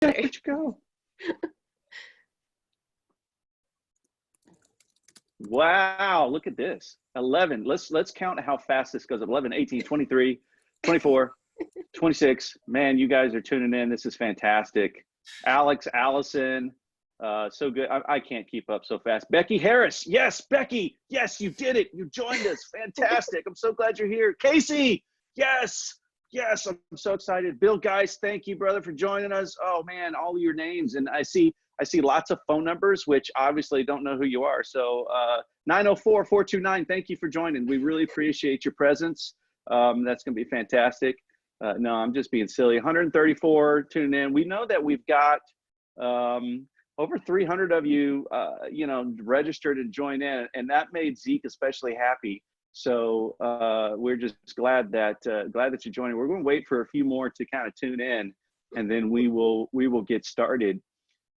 Where'd you go? Wow, look at this. 11. Let's count how fast this goes. 11, 18, 23, 24, 26. Man, you guys are tuning in. This is fantastic. Alex, Allison, so good. I can't keep up so fast. Becky Harris. Yes, Becky. Yes, you did it. You joined us. Fantastic. I'm so glad you're here. Casey. Yes. Yes, I'm so excited. Bill Geist, thank you, brother, for joining us. Oh man, all of your names. And I see lots of phone numbers, which obviously don't know who you are. So 904-429, thank you for joining. We really appreciate your presence. That's going to be fantastic. No, I'm just being silly. 134 tuning in. We know that we've got over 300 of you, registered and joined in, and that made Zeek especially happy. So we're just glad that you're joining. We're going to wait for a few more to kind of tune in, and then we will get started.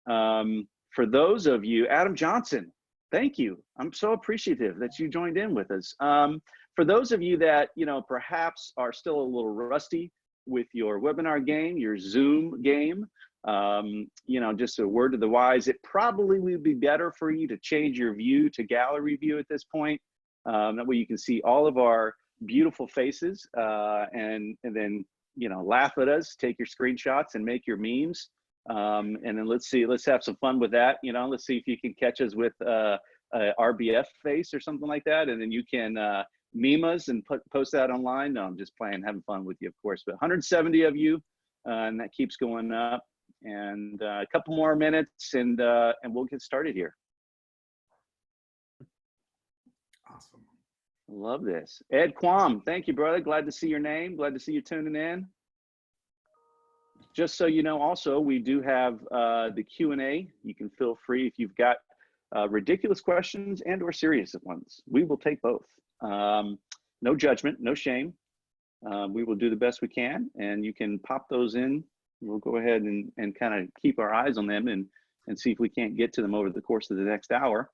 For those of you, Adam Johnson, thank you. I'm so appreciative that you joined in with us. For those of you that perhaps are still a little rusty with your webinar game, your Zoom game, just a word to the wise, it probably would be better for you to change your view to gallery view at this point. That way you can see all of our beautiful faces, and then laugh at us, take your screenshots, and make your memes. And then let's have some fun with that. Let's see if you can catch us with a RBF face or something like that, and then you can meme us and post that online. No, I'm just playing, having fun with you, of course. But 170 of you, and that keeps going up. And a couple more minutes, and we'll get started here. Awesome. Love this. Ed Quam, thank you, brother. Glad to see your name. Glad to see you tuning in. Just so you know, also, we do have the Q&A. You can feel free if you've got ridiculous questions and or serious ones. We will take both. No judgment, no shame. We will do the best we can, and you can pop those in. We'll go ahead and kind of keep our eyes on them and see if we can't get to them over the course of the next hour.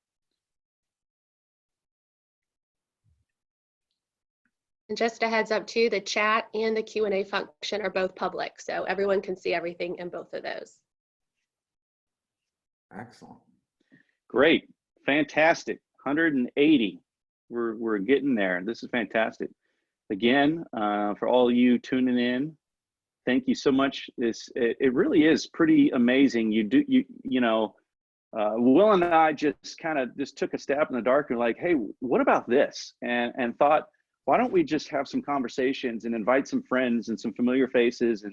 And just a heads up too, the chat and the Q&A function are both public, so everyone can see everything in both of those. Excellent. Great, fantastic. 180, we're getting there. This is fantastic. Again, for all of you tuning in, thank you so much. It really is pretty amazing. Will and I just took a stab in the dark and like, hey, what about this? And thought, why don't we just have some conversations and invite some friends and some familiar faces,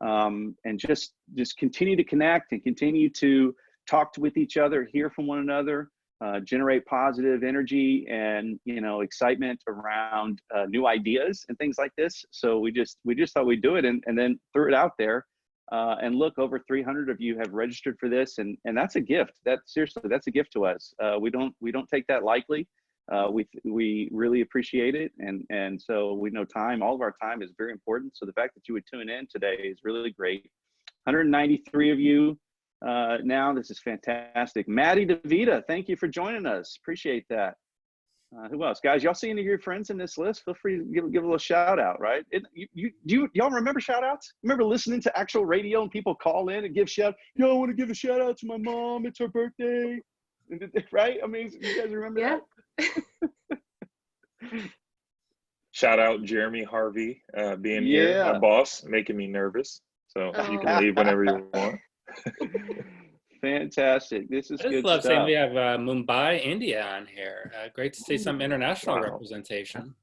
and just continue to connect and continue to talk with each other, hear from one another, generate positive energy and excitement around new ideas and things like this. So we just thought we'd do it, and then threw it out there. And look, over 300 of you have registered for this, and that's a gift. Seriously, that's a gift to us. We don't take that lightly. We really appreciate it, and so we know all of our time is very important. So the fact that you would tune in today is really great. 193 of you now. This is fantastic. Maddie DeVita, thank you for joining us. Appreciate that. Who else, guys? Y'all see any of your friends in this list? Feel free to give a little shout out. Right? Y'all remember shout outs? Remember listening to actual radio and people call in and give shout? Yo, I want to give a shout out to my mom. It's her birthday. Right? I mean, you guys remember that? Shout out Jeremy Harvey being here, my boss, making me nervous. So you can leave whenever you want. Fantastic. This is good stuff. I just love saying we have Mumbai, India on here. Great to see some international representation.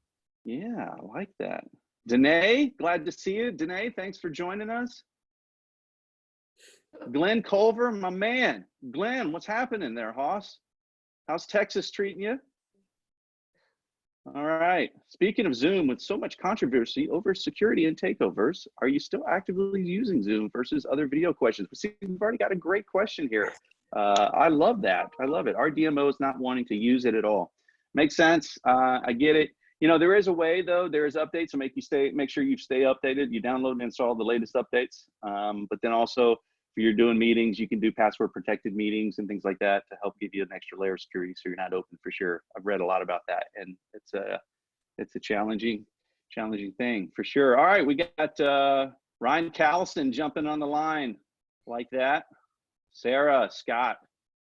Yeah, I like that. Danae, glad to see you. Danae, thanks for joining us. Glenn Culver, my man. Glenn, what's happening there, Hoss? How's Texas treating you? All right. Speaking of Zoom, with so much controversy over security and takeovers, are you still actively using Zoom versus other video questions? See, we've already got a great question here. I love that. I love it. Our DMO is not wanting to use it at all. Makes sense. I get it. There is a way though. There is updates to make sure you stay updated. You download and install the latest updates. But then also, if you're doing meetings, you can do password protected meetings and things like that to help give you an extra layer of security so you're not open for sure. I've read a lot about that, and it's a challenging thing for sure. All right, we got Ryan Callison jumping on the line. Like that. Sarah, Scott,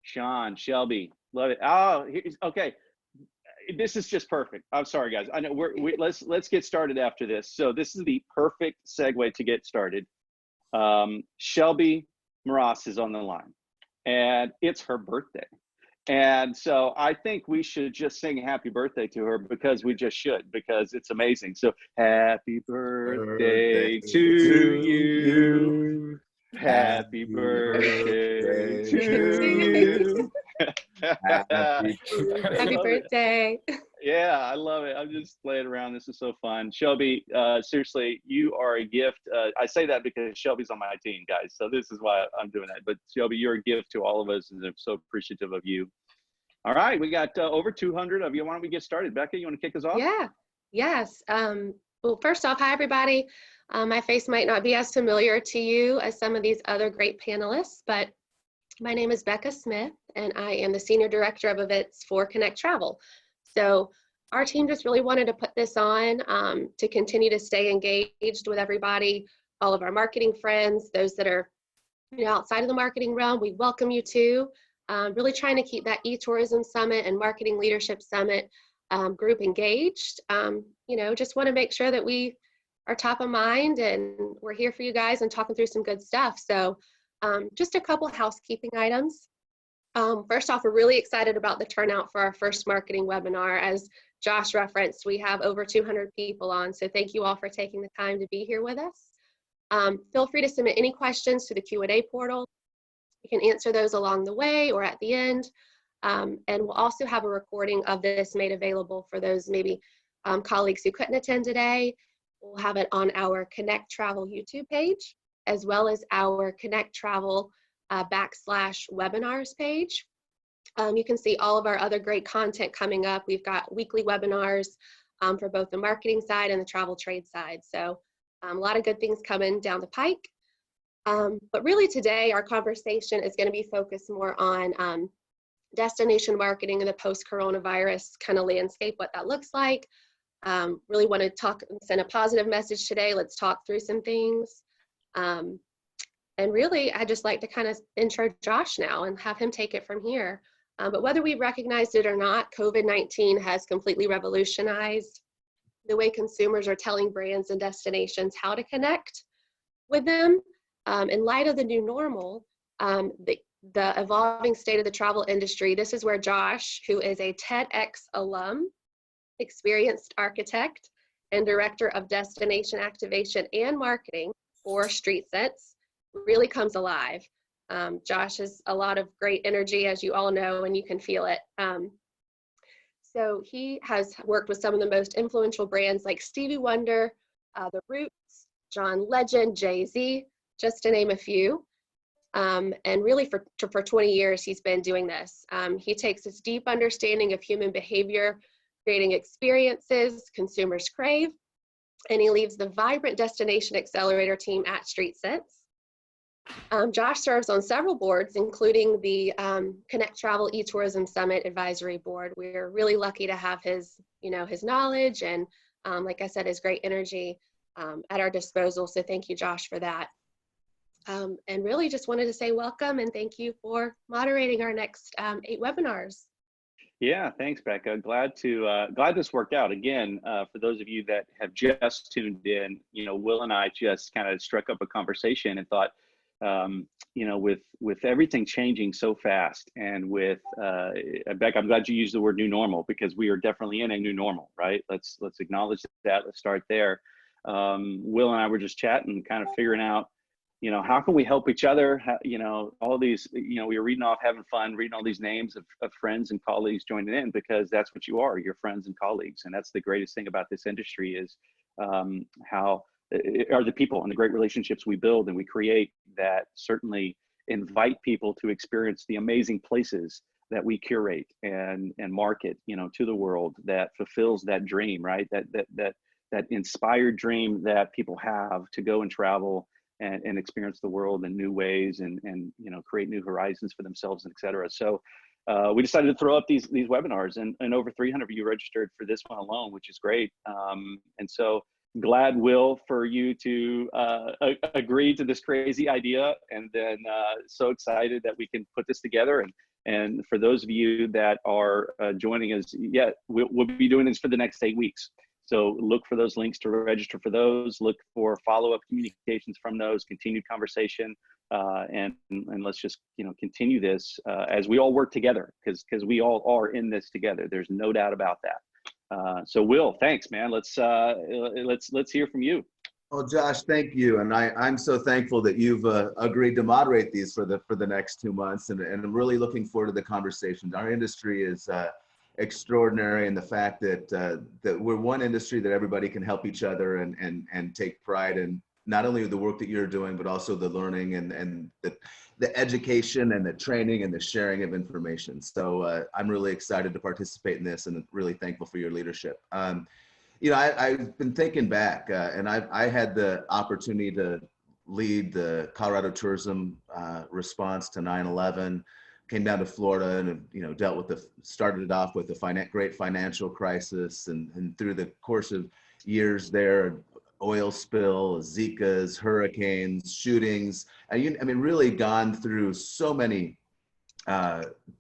Sean, Shelby, love it. Oh, okay. This is just perfect. I'm sorry, guys. I know let's get started after this. So this is the perfect segue to get started. Shelby Maras is on the line, and it's her birthday. And so I think we should just sing happy birthday to her, because we just should, because it's amazing. So happy birthday to you. Happy birthday to you. Happy birthday. Yeah, I love it. I'm just playing around. This is so fun. Shelby, seriously, you are a gift. I say that because Shelby's on my team, guys. So this is why I'm doing that. But Shelby, you're a gift to all of us, and I'm so appreciative of you. All right, we got over 200 of you. Why don't we get started? Becca, you want to kick us off? Yeah, yes. Well, first off, hi, everybody. My face might not be as familiar to you as some of these other great panelists, but my name is Becca Smith, and I am the Senior Director of Events for Connect Travel. So our team just really wanted to put this on to continue to stay engaged with everybody, all of our marketing friends, those that are outside of the marketing realm, we welcome you to. Really trying to keep that eTourism Summit and Marketing Leadership Summit group engaged. Just want to make sure that we are top of mind and we're here for you guys and talking through some good stuff. So just a couple housekeeping items. First off, we're really excited about the turnout for our first marketing webinar. As Josh referenced, we have over 200 people on, so thank you all for taking the time to be here with us. Feel free to submit any questions to the Q&A portal. You can answer those along the way or at the end. And we'll also have a recording of this made available for those maybe colleagues who couldn't attend today. We'll have it on our Connect Travel YouTube page, as well as our Connect Travel /webinars page. You can see all of our other great content coming up. We've got weekly webinars for both the marketing side and the travel trade side. So a lot of good things coming down the pike. But really today, our conversation is going to be focused more on destination marketing in the post-coronavirus kind of landscape, what that looks like. Really want to send a positive message today. Let's talk through some things. And really, I'd just like to kind of intro Josh now and have him take it from here. But whether we recognized it or not, COVID-19 has completely revolutionized the way consumers are telling brands and destinations how to connect with them. In light of the new normal, the evolving state of the travel industry, this is where Josh, who is a TEDx alum, experienced architect, and director of destination activation and marketing for Streetsense, really comes alive. Josh has a lot of great energy, as you all know, and you can feel it. So he has worked with some of the most influential brands like Stevie Wonder, The Roots, John Legend, Jay-Z, just to name a few. And really for 20 years, he's been doing this. He takes his deep understanding of human behavior, creating experiences consumers crave, and he leads the vibrant destination accelerator team at Streetsense. Josh serves on several boards, including the Connect Travel eTourism Summit Advisory Board. We're really lucky to have his knowledge and, like I said, his great energy at our disposal. So thank you, Josh, for that. And really just wanted to say welcome and thank you for moderating our next 8 webinars. Yeah, thanks, Becca. Glad this worked out. Again, for those of you that have just tuned in, Will and I just kind of struck up a conversation and thought, with everything changing so fast, and with Becca, I'm glad you used the word new normal, because we are definitely in a new normal, right? Let's acknowledge that. Let's start there. Will and I were just chatting, kind of figuring out, how can we help each other? All these, we were reading off, having fun, reading all these names of friends and colleagues joining in, because that's what you are, your friends and colleagues. And that's the greatest thing about this industry is how are the people and the great relationships we build and we create that certainly invite people to experience the amazing places that we curate and market, to the world, that fulfills that dream, right? That inspired dream that people have to go and travel and experience the world in new ways and create new horizons for themselves, and et cetera. So we decided to throw up these webinars, and over 300 of you registered for this one alone, which is great. And so glad, Will, for you to agree to this crazy idea, and then so excited that we can put this together. And for those of you that are joining us, yeah, we'll be doing this for the next 8 weeks. So look for those links to register for those. Look for follow-up communications from those, continued conversation, and let's just continue this as we all work together, because we all are in this together. There's no doubt about that. So Will, thanks, man. Let's hear from you. Well, Josh, thank you, and I'm so thankful that you've agreed to moderate these for the next 2 months, and I'm really looking forward to the conversation. Our industry is extraordinary in the fact that that we're one industry that everybody can help each other and take pride in not only the work that you're doing, but also the learning and the education and the training and the sharing of information. So I'm really excited to participate in this and really thankful for your leadership. I've been thinking back, and I had the opportunity to lead the Colorado tourism response to 9/11. Came down to Florida and started it off with the great financial crisis, and through the course of years there, oil spill, Zikas, hurricanes, shootings, and really gone through so many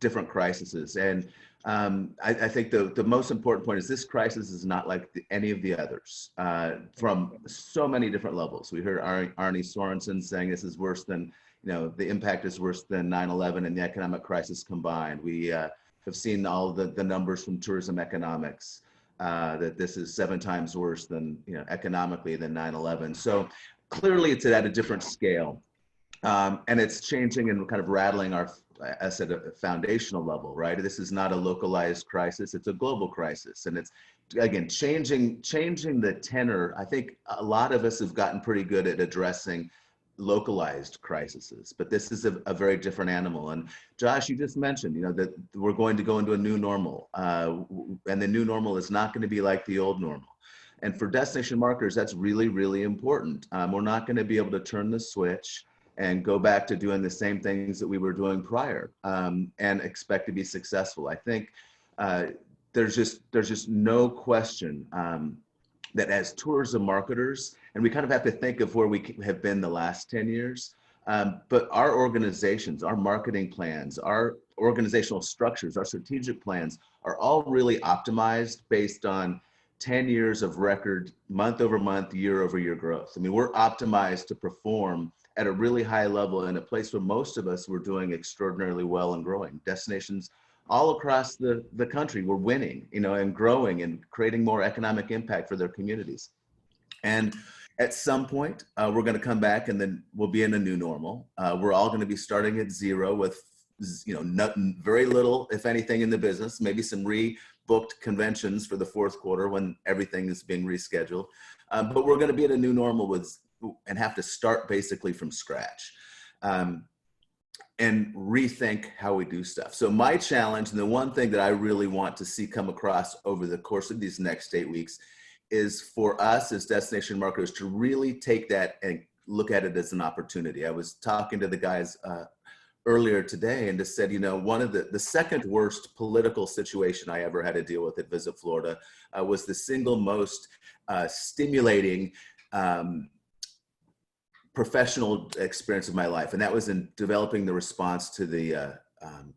different crises. And I think the most important point is this crisis is not like any of the others from so many different levels. We heard Arnie Sorensen saying this is worse than, the impact is worse than 9/11 and the economic crisis combined. We have seen all the numbers from tourism economics that this is 7 times worse than, economically than 9/11. So clearly it's at a different scale. And it's changing and kind of rattling us at a foundational level, right? This is not a localized crisis, it's a global crisis. And it's, again, changing the tenor. I think a lot of us have gotten pretty good at addressing localized crises, but this is a very different animal. And Josh, you just mentioned, that we're going to go into a new normal, and the new normal is not going to be like the old normal. And for destination marketers, that's really, really important. We're not going to be able to turn the switch and go back to doing the same things that we were doing prior and expect to be successful. I think there's just no question that as tourism marketers, and we kind of have to think of where we have been the last 10 years, but our organizations, our marketing plans, our organizational structures, our strategic plans are all really optimized based on 10 years of record month over month, year over year growth. I mean, we're optimized to perform at a really high level in a place where most of us were doing extraordinarily well and growing. Destinations all across the country were winning, and growing and creating more economic impact for their communities. And at some point, we're going to come back and then we'll be in a new normal. We're all going to be starting at zero with, very little, if anything, in the business, maybe some rebooked conventions for the fourth quarter when everything is being rescheduled. But we're going to be at a new normal and have to start basically from scratch and rethink how we do stuff. So my challenge, and the one thing that I really want to see come across over the course of these next 8 weeks, is for us as destination marketers to really take that and look at it as an opportunity. I was talking to the guys earlier today and just said, one of the second worst political situation I ever had to deal with at Visit Florida was the single most stimulating professional experience of my life. And that was in developing the response to the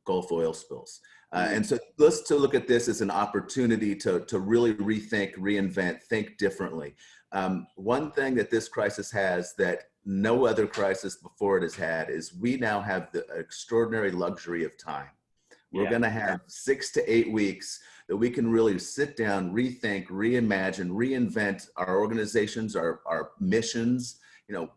Gulf oil spills. And so let's to look at this as an opportunity to really rethink, reinvent, think differently. One thing that this crisis has that no other crisis before it has had is we now have the extraordinary luxury of time. We're going to have 6 to 8 weeks that we can really sit down, rethink, reimagine, reinvent our organizations, our missions,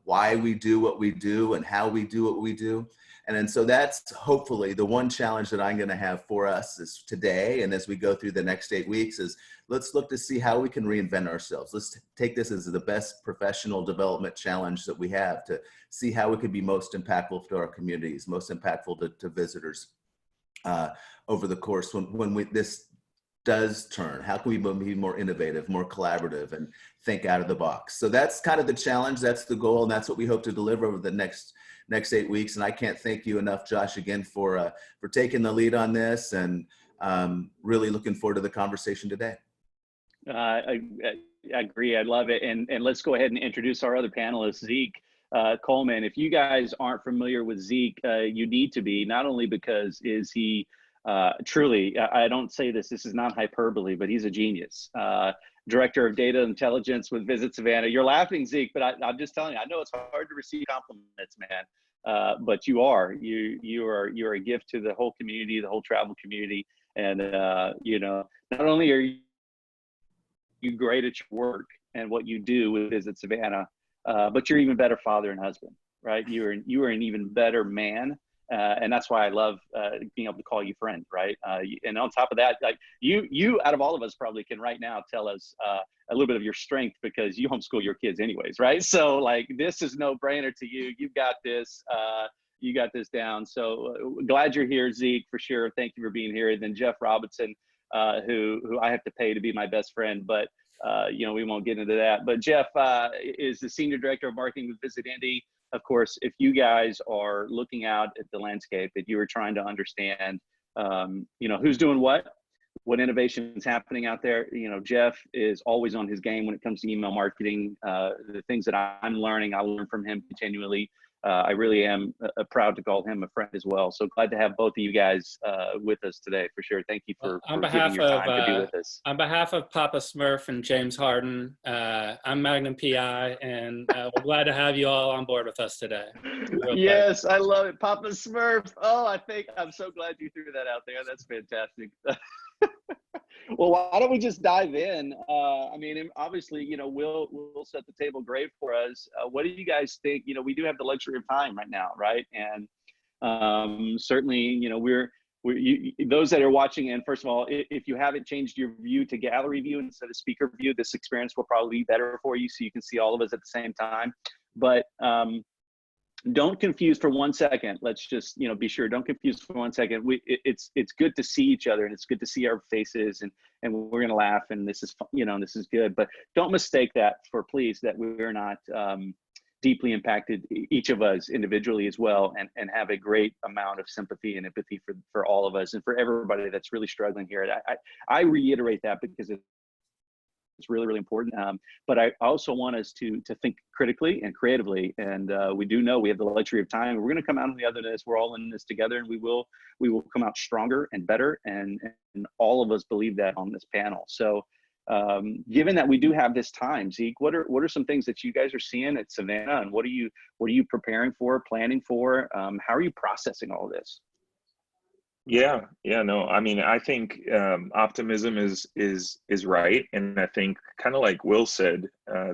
why we do what we do and how we do what we do. And so that's hopefully the one challenge that I'm going to have for us is today. And as we go through the next 8 weeks is let's look to see how we can reinvent ourselves. Let's take this as the best professional development challenge that we have to see how we can be most impactful to our communities, most impactful to visitors over the course when this does turn. How can we be more innovative, more collaborative, and think out of the box? So that's kind of the challenge. That's the goal. And that's what we hope to deliver over the next 8 weeks. And I can't thank you enough, Josh, again, for taking the lead on this, and really looking forward to the conversation today. agree. I love it. And let's go ahead and introduce our other panelist, Zeek Coleman. If you guys aren't familiar with Zeek, you need to be, not only because is he truly, I don't say this is not hyperbole, but he's a genius. Director of Data Intelligence with Visit Savannah. You're laughing, Zeek, but I'm just telling you, I know it's hard to receive compliments, man. But you're a gift to the whole community, the whole travel community. And, not only are you great at your work and what you do with Visit Savannah, but you're even better father and husband, right? You are an even better man. And that's why I love being able to call you friend, right? And on top of that, like you out of all of us probably can right now tell us a little bit of your strength because you homeschool your kids anyways, right? So like this is no brainer to you. You've got this. You got this down. So glad you're here, Zeek, for sure. Thank you for being here. And then Jeff Robinson, who I have to pay to be my best friend, but we won't get into that. But Jeff is the Senior Director of Marketing with Visit Indy. Of course, if you guys are looking out at the landscape, if you are trying to understand, who's doing what innovation is happening out there, Jeff is always on his game when it comes to email marketing. The things that I'm learning, I learn from him continually. I really am proud to call him a friend as well. So glad to have both of you guys with us today, for sure. Thank you for giving your time to be with us. On behalf of Papa Smurf and James Harden, I'm Magnum PI, and we're glad to have you all on board with us today. Yes, I love it. Papa Smurf. Oh, I'm so glad you threw that out there. That's fantastic. Well, why don't we just dive in? Obviously, we'll set the table great for us. What do you guys think? We do have the luxury of time right now, right? And certainly, those that are watching, and first of all, if you haven't changed your view to gallery view instead of speaker view, this experience will probably be better for you, so you can see all of us at the same time. But don't confuse for 1 second. Let's just, be sure. Don't confuse for 1 second. It's good to see each other, and it's good to see our faces, and we're gonna laugh, and this is, this is good. But don't mistake that for, please, that we're not deeply impacted, each of us individually as well, and have a great amount of sympathy and empathy for all of us and for everybody that's really struggling here. I reiterate that because it's really, really important. But I also want us to think critically and creatively. And we do know we have the luxury of time. We're going to come out on the other end of this. We're all in this together, and we will come out stronger and better. And all of us believe that on this panel. So given that we do have this time, Zeek, what are some things that you guys are seeing at Savannah, and what are you preparing for, planning for? How are you processing all of this? Yeah, no, I think optimism is right. And I think, kind of like Will said,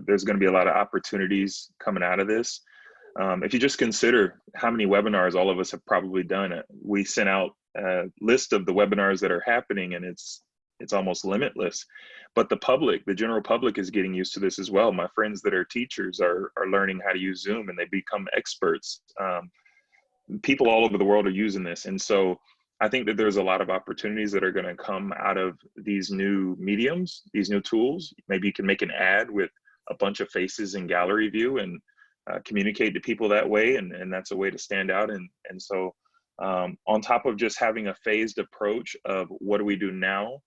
there's going to be a lot of opportunities coming out of this. If you just consider how many webinars all of us have probably done, we sent out a list of the webinars that are happening, and it's almost limitless. But the general public is getting used to this as well. My friends that are teachers are learning how to use Zoom, and they become experts. People all over the world are using this. And so I think that there's a lot of opportunities that are going to come out of these new mediums, these new tools. Maybe you can make an ad with a bunch of faces in gallery view and communicate to people that way. And that's a way to stand out. And so on top of just having a phased approach of what do we do now?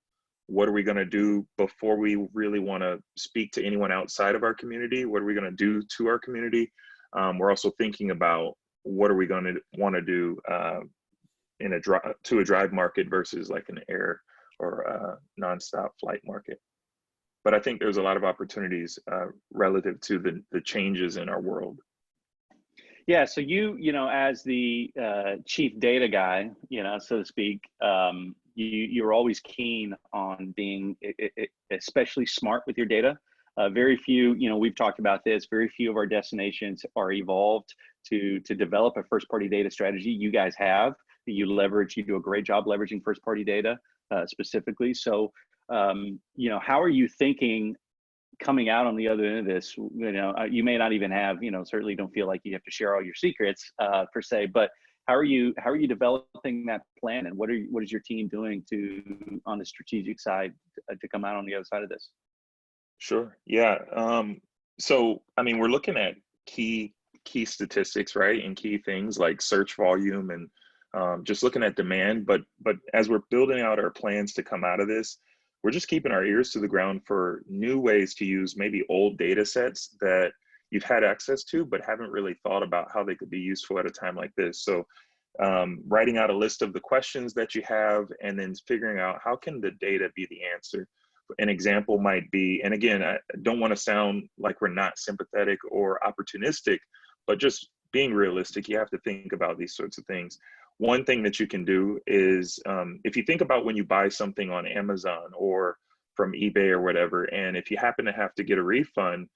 What are we going to do before we really want to speak to anyone outside of our community? What are we going to do to our community? We're also thinking about what are we going to want to do to a drive market versus like an air or a nonstop flight market. But I think there's a lot of opportunities relative to the changes in our world. Yeah, so as the chief data guy, so to speak, you're always keen on being especially smart with your data. Very few, we've talked about this, very few of our destinations are evolved to develop a first-party data strategy. You guys have. You do a great job leveraging first-party data specifically. So, how are you thinking coming out on the other end of this? You may not even have, certainly don't feel like you have to share all your secrets per se, but how are you developing that plan, and what is your team doing on the strategic side to come out on the other side of this? Sure. Yeah. So, we're looking at key statistics, right? And key things like search volume and just looking at demand, but as we're building out our plans to come out of this, we're just keeping our ears to the ground for new ways to use maybe old data sets that you've had access to, but haven't really thought about how they could be useful at a time like this. So writing out a list of the questions that you have, and then figuring out how can the data be the answer. An example might be, and again, I don't want to sound like we're not sympathetic or opportunistic, but just being realistic, you have to think about these sorts of things. One thing that you can do is, if you think about when you buy something on Amazon or from eBay or whatever, and if you happen to have to get a refund,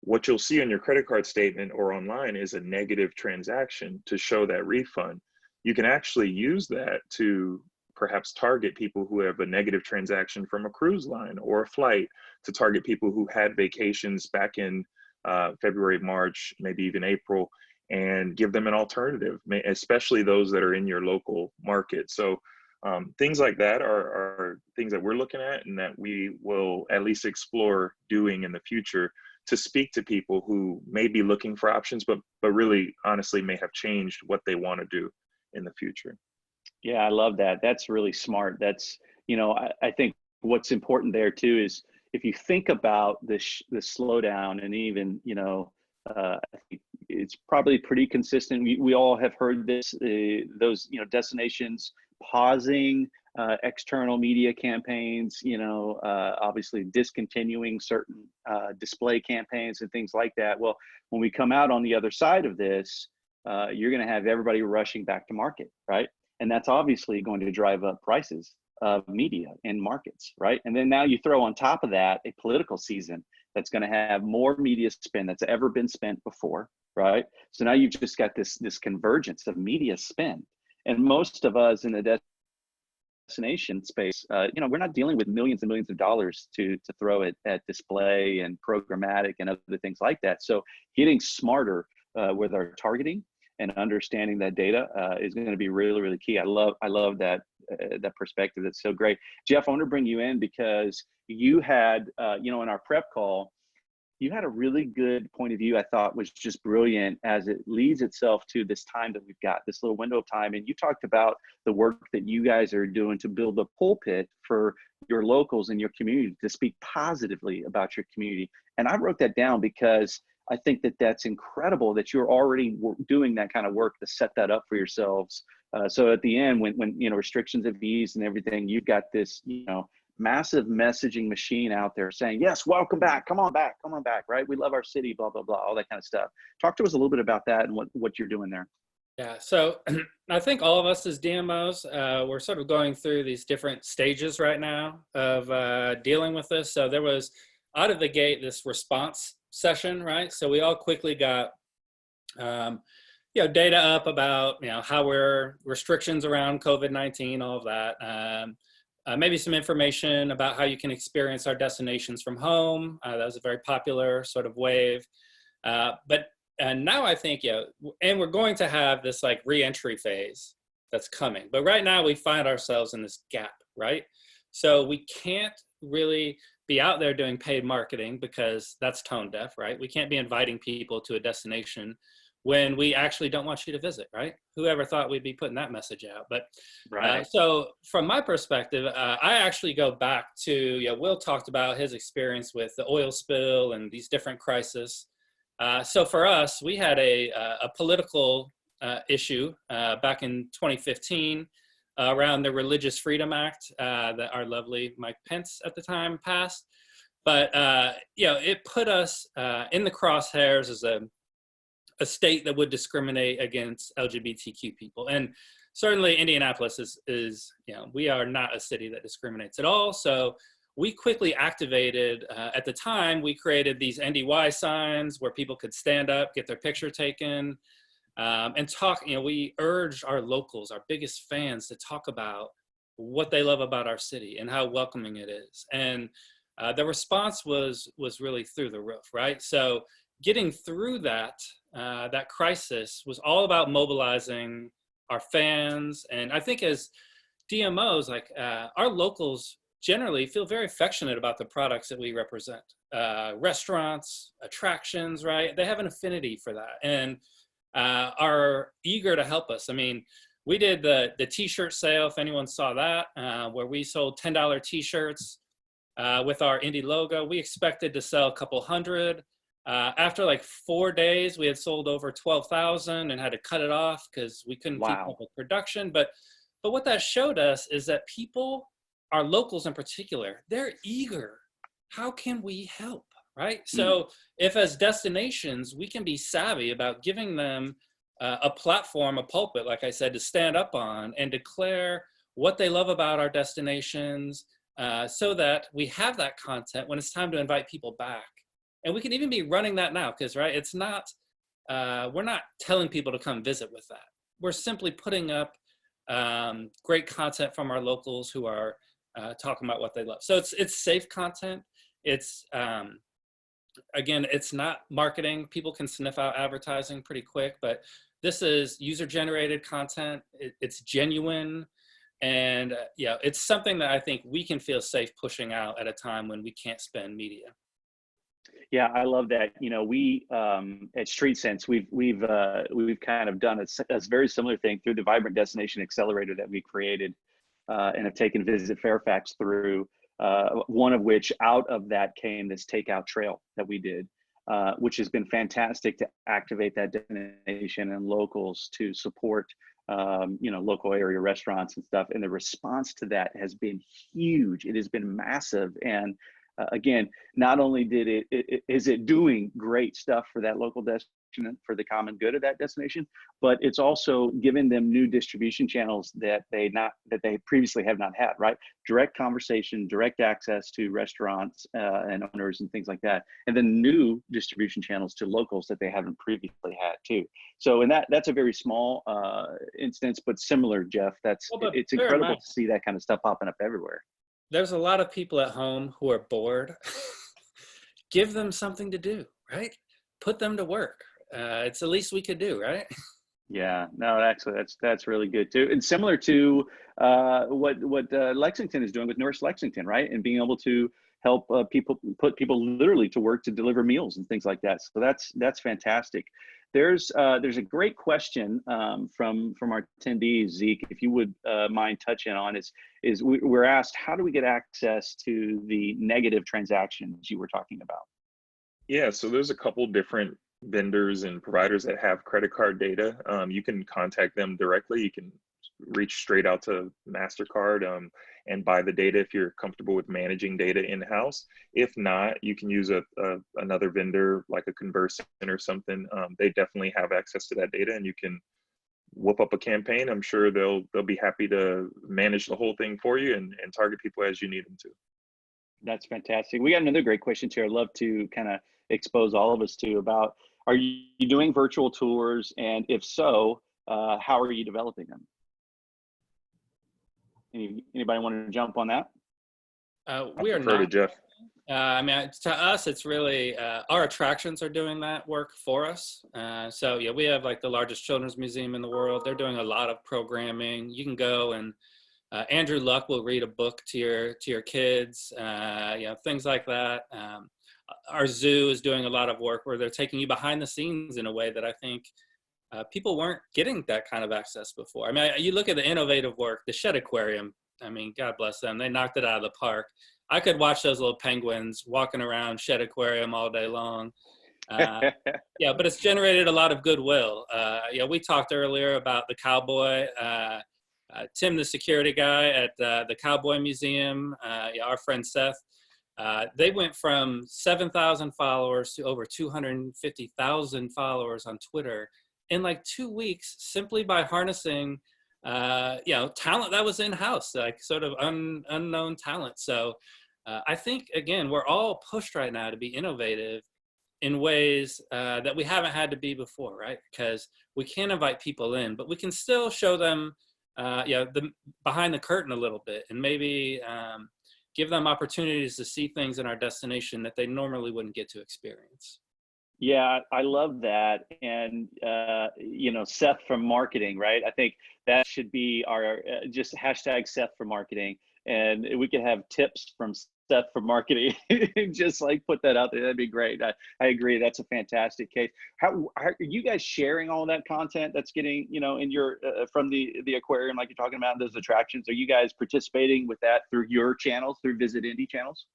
what you'll see on your credit card statement or online is a negative transaction to show that refund. You can actually use that to perhaps target people who have a negative transaction from a cruise line or a flight, to target people who had vacations back in February, March, maybe even April, and give them an alternative, especially those that are in your local market. So things like that are things that we're looking at and that we will at least explore doing in the future to speak to people who may be looking for options, but really honestly may have changed what they want to do in the future. Yeah, I love that. That's really smart. That's, I think what's important there too is if you think about the slowdown, and even, I think it's probably pretty consistent. We all have heard this, those, destinations pausing external media campaigns, obviously discontinuing certain display campaigns and things like that. Well, when we come out on the other side of this, you're going to have everybody rushing back to market, right? And that's obviously going to drive up prices of media in markets, right? And then now you throw on top of that a political season that's going to have more media spend that's ever been spent before, right? So now you've just got this convergence of media spend. And most of us in the destination space, we're not dealing with millions and millions of dollars to throw it at display and programmatic and other things like that. So getting smarter with our targeting and understanding that data is going to be really, really key. I love that perspective. That's so great. Jeff, I want to bring you in because you had, in our prep call, you had a really good point of view. I thought was just brilliant as it leads itself to this time that we've got, this little window of time. And you talked about the work that you guys are doing to build a pulpit for your locals and your community to speak positively about your community. And I wrote that down because I think that that's incredible that you're already doing that kind of work to set that up for yourselves. So at the end, when restrictions have eased and everything, you've got this massive messaging machine out there saying, yes, welcome back, come on back, right? We love our city, blah blah blah, all that kind of stuff. Talk to us a little bit about that and what you're doing there. Yeah, so I think all of us as DMOs, we're sort of going through these different stages right now of dealing with this. So there was out of the gate this response session, right? So we all quickly got data up about how we're restrictions around COVID-19, all of that. Maybe some information about how you can experience our destinations from home. That was a very popular sort of wave. But now I think, and we're going to have this like re-entry phase that's coming. But right now we find ourselves in this gap, right? So we can't really be out there doing paid marketing because that's tone deaf, right? We can't be inviting people to a destination when we actually don't want you to visit, right? Whoever thought we'd be putting that message out? But right. So from my perspective, I actually go back to, Will talked about his experience with the oil spill and these different crises. So for us, we had a political issue back in 2015 around the Religious Freedom Act that our lovely Mike Pence at the time passed. But, it put us in the crosshairs as a state that would discriminate against LGBTQ people. And certainly Indianapolis is we are not a city that discriminates at all. So we quickly activated, at the time, we created these NDY signs where people could stand up, get their picture taken, and talk. We urged our locals, our biggest fans, to talk about what they love about our city and how welcoming it is. And the response was really through the roof, right? So getting through that crisis was all about mobilizing our fans. And I think as DMOs, our locals generally feel very affectionate about the products that we represent. Restaurants, attractions, right? They have an affinity for that and are eager to help us. I mean, we did the t-shirt sale, if anyone saw that, where we sold $10 t-shirts with our Indy logo. We expected to sell a couple hundred. After like 4 days, we had sold over 12,000 and had to cut it off because we couldn't keep up with production. But what that showed us is that people, our locals in particular, they're eager. How can we help, right? So if as destinations, we can be savvy about giving them a platform, a pulpit, like I said, to stand up on and declare what they love about our destinations, so that we have that content when it's time to invite people back. And we can even be running that now, because, right, it's not, we're not telling people to come visit with that. We're simply putting up great content from our locals who are talking about what they love. So it's safe content. It's, again, it's not marketing. People can sniff out advertising pretty quick, but this is user-generated content. It's genuine. And yeah, it's something that I think we can feel safe pushing out at a time when we can't spend media. Yeah, I love that. You know, we at Streetsense, we've kind of done a very similar thing through the Vibrant Destination Accelerator that we created, and have taken Visit Fairfax through. One of which, out of that came this takeout trail that we did, which has been fantastic to activate that destination and locals to support, you know, local area restaurants and stuff. And the response to that has been huge. It has been massive. And again, not only is it doing great stuff for that local destination, for the common good of that destination, but it's also giving them new distribution channels that they previously have not had, right? Direct conversation, direct access to restaurants and owners and things like that, and then new distribution channels to locals that they haven't previously had too. So, and that's a very small instance, but similar, Jeff. It's incredible to see that kind of stuff popping up everywhere. There's a lot of people at home who are bored. Give them something to do, right? Put them to work. It's the least we could do, right? Yeah, no, actually, that's really good too, and similar to what Lexington is doing with North Lexington, right? And being able to help put people literally to work to deliver meals and things like that. So that's fantastic. There's a great question from our attendees, Zeek, if you would mind touching on is we're asked, how do we get access to the negative transactions you were talking about? Yeah, so there's a couple different vendors and providers that have credit card data. You can contact them directly. You can reach straight out to MasterCard and buy the data if you're comfortable with managing data in-house. If not, you can use another vendor like a Conversant or something. They definitely have access to that data, and you can whip up a campaign. I'm sure they'll be happy to manage the whole thing for you and target people as you need them to. That's fantastic. We got another great question here. I'd love to kind of expose all of us to about, are you doing virtual tours? And if so, how are you developing them? Anybody want to jump on that? We are not. not. Jeff. I mean, to us, it's really, our attractions are doing that work for us. So yeah, we have like the largest children's museum in the world. They're doing a lot of programming. You can go and Andrew Luck will read a book to your kids, you know, things like that. Our zoo is doing a lot of work where they're taking you behind the scenes in a way that I think people weren't getting that kind of access before. I mean, you look at the innovative work, the Shed Aquarium, I mean, God bless them. They knocked it out of the park. I could watch those little penguins walking around Shed Aquarium all day long. Yeah, but it's generated a lot of goodwill. Yeah, we talked earlier about the cowboy. Tim, the security guy at the Cowboy Museum, yeah, our friend Seth, they went from 7,000 followers to over 250,000 followers on Twitter in like 2 weeks, simply by harnessing, you know, talent that was in-house, like sort of unknown talent. So I think, again, we're all pushed right now to be innovative in ways that we haven't had to be before, right? Because we can invite people in, but we can still show them, you know, the behind the curtain a little bit, and maybe give them opportunities to see things in our destination that they normally wouldn't get to experience. Yeah, I love that. And, you know, Seth from marketing, right? I think that should be our, just hashtag Seth for marketing. And we could have tips from Seth for marketing, just like put that out there. That'd be great. I agree. That's a fantastic case. How are you guys sharing all that content that's getting, you know, in your, from the aquarium, like you're talking about, those attractions? Are you guys participating with that through your channels, through Visit Indy channels?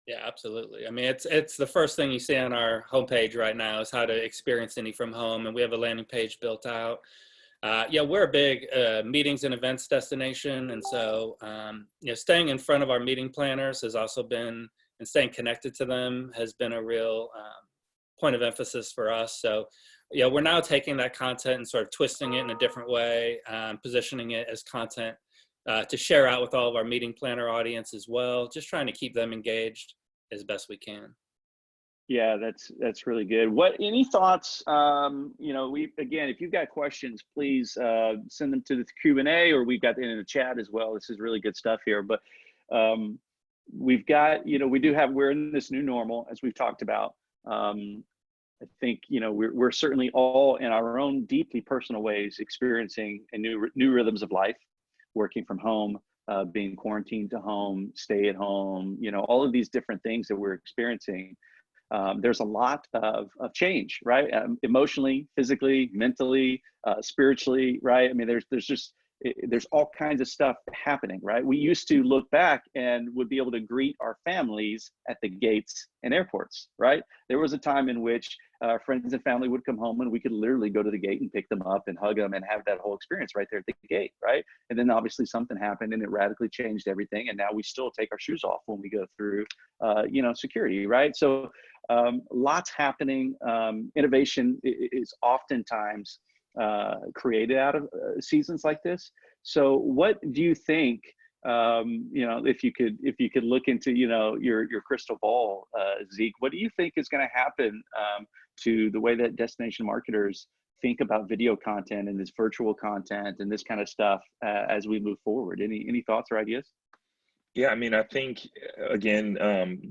Yeah, absolutely. I mean, it's the first thing you see on our homepage right now is how to experience Indy from home, and we have a landing page built out. Yeah, we're a big meetings and events destination, and so staying in front of our meeting planners has also been, and staying connected to them has been a real point of emphasis for us. So, we're now taking that content and sort of twisting it in a different way, positioning it as content to share out with all of our meeting planner audience as well, just trying to keep them engaged as best we can. Yeah, that's really good. Any thoughts? Again, if you've got questions, please send them to the Q&A, or we've got it in the chat as well. This is really good stuff here. But we've got, we're in this new normal, as we've talked about. I think, we're certainly all in our own deeply personal ways experiencing a new rhythms of life, working from home, being quarantined to home, stay at home, all of these different things that we're experiencing. There's a lot of change, right? Emotionally, physically, mentally, spiritually, right? I mean, there's all kinds of stuff happening, right? We used to look back and would be able to greet our families at the gates and airports, right? There was a time in which friends and family would come home and we could literally go to the gate and pick them up and hug them and have that whole experience right there at the gate, right? And then obviously something happened and it radically changed everything. And now we still take our shoes off when we go through, security, right? So lots happening. Innovation is oftentimes created out of seasons like this. So what do you think, if you could look into, your crystal ball, Zeek, what do you think is going to happen to the way that destination marketers think about video content and this virtual content and this kind of stuff as we move forward? Any thoughts or ideas? Yeah, I mean, I think, again,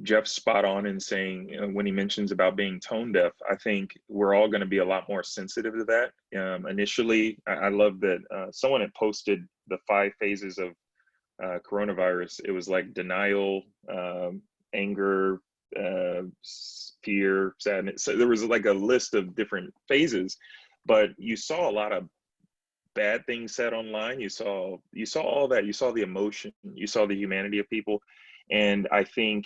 Jeff's spot on in saying, when he mentions about being tone deaf, I think we're all going to be a lot more sensitive to that. Initially, I love that someone had posted the 5 phases of coronavirus. It was like denial, anger, fear, sadness. So there was like a list of different phases, but you saw a lot of bad things said online. You saw all that. You saw the emotion, you saw the humanity of people. And I think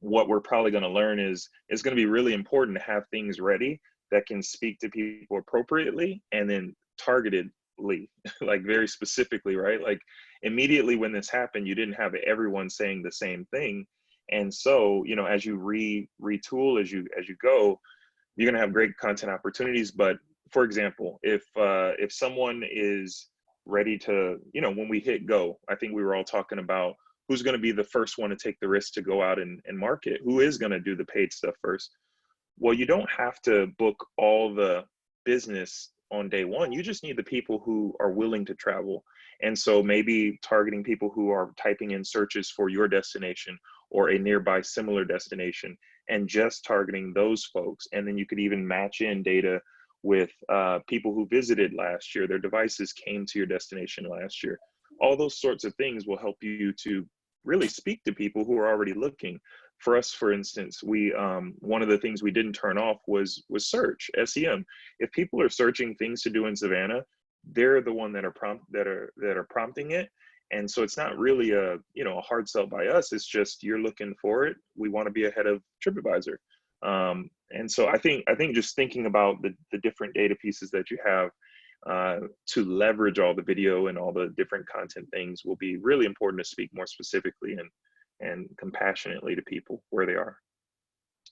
what we're probably going to learn is it's going to be really important to have things ready that can speak to people appropriately and then targetedly, like very specifically, right? Like immediately when this happened, you didn't have everyone saying the same thing. And so, as you retool, as you go, you're going to have great content opportunities. But for example, if someone is ready to, when we hit go, I think we were all talking about who's going to be the first one to take the risk to go out and market, who is going to do the paid stuff first. Well, you don't have to book all the business on day one. You just need the people who are willing to travel. And so maybe targeting people who are typing in searches for your destination or a nearby similar destination and just targeting those folks. And then you could even match in data with people who visited last year. Their devices came to your destination last year. All those sorts of things will help you to really speak to people who are already looking. For us, for instance, we one of the things we didn't turn off was search, SEM. If people are searching things to do in Savannah, they're the one that are prompting it. And so it's not really a hard sell by us. It's just you're looking for it. We want to be ahead of TripAdvisor. And so I think just thinking about the different data pieces that you have to leverage all the video and all the different content things will be really important to speak more specifically and compassionately to people where they are.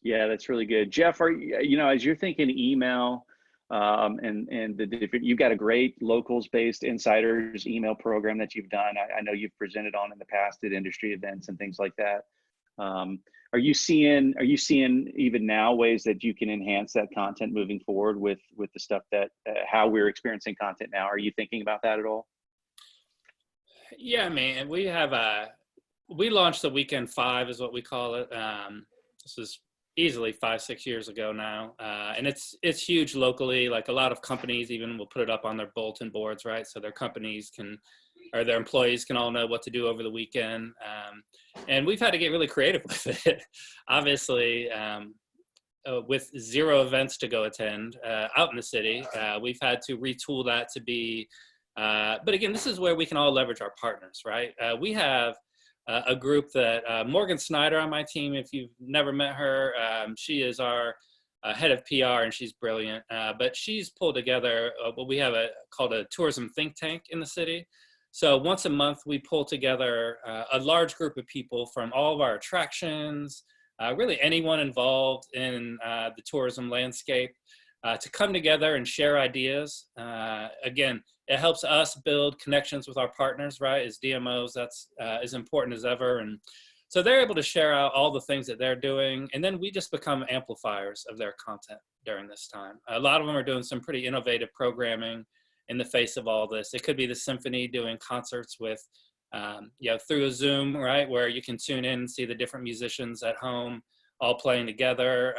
Yeah, that's really good. Jeff, are as you're thinking email and the different, you've got a great locals-based insiders email program that you've done. I know you've presented on in the past at industry events and things like that. Are you seeing even now ways that you can enhance that content moving forward with the stuff that how we're experiencing content now? Are you thinking about that at all? Yeah, man, we launched the Weekend 5 is what we call it. This is easily 5-6 years ago now. And it's huge locally. Like a lot of companies even will put it up on their bulletin boards, right? So their companies or their employees can all know what to do over the weekend. And we've had to get really creative with it. Obviously, with 0 events to go attend out in the city, we've had to retool that to be, but again, this is where we can all leverage our partners, right? We have a group that Morgan Snyder on my team, if you've never met her, she is our head of PR, and she's brilliant. But she's pulled together what we have called a tourism think tank in the city. So once a month, we pull together a large group of people from all of our attractions, really anyone involved in the tourism landscape, to come together and share ideas. Again, it helps us build connections with our partners, right? As DMOs, that's as important as ever. And so they're able to share out all the things that they're doing. And then we just become amplifiers of their content during this time. A lot of them are doing some pretty innovative programming in the face of all this. It could be the symphony doing concerts with, through a Zoom, right? Where you can tune in and see the different musicians at home all playing together.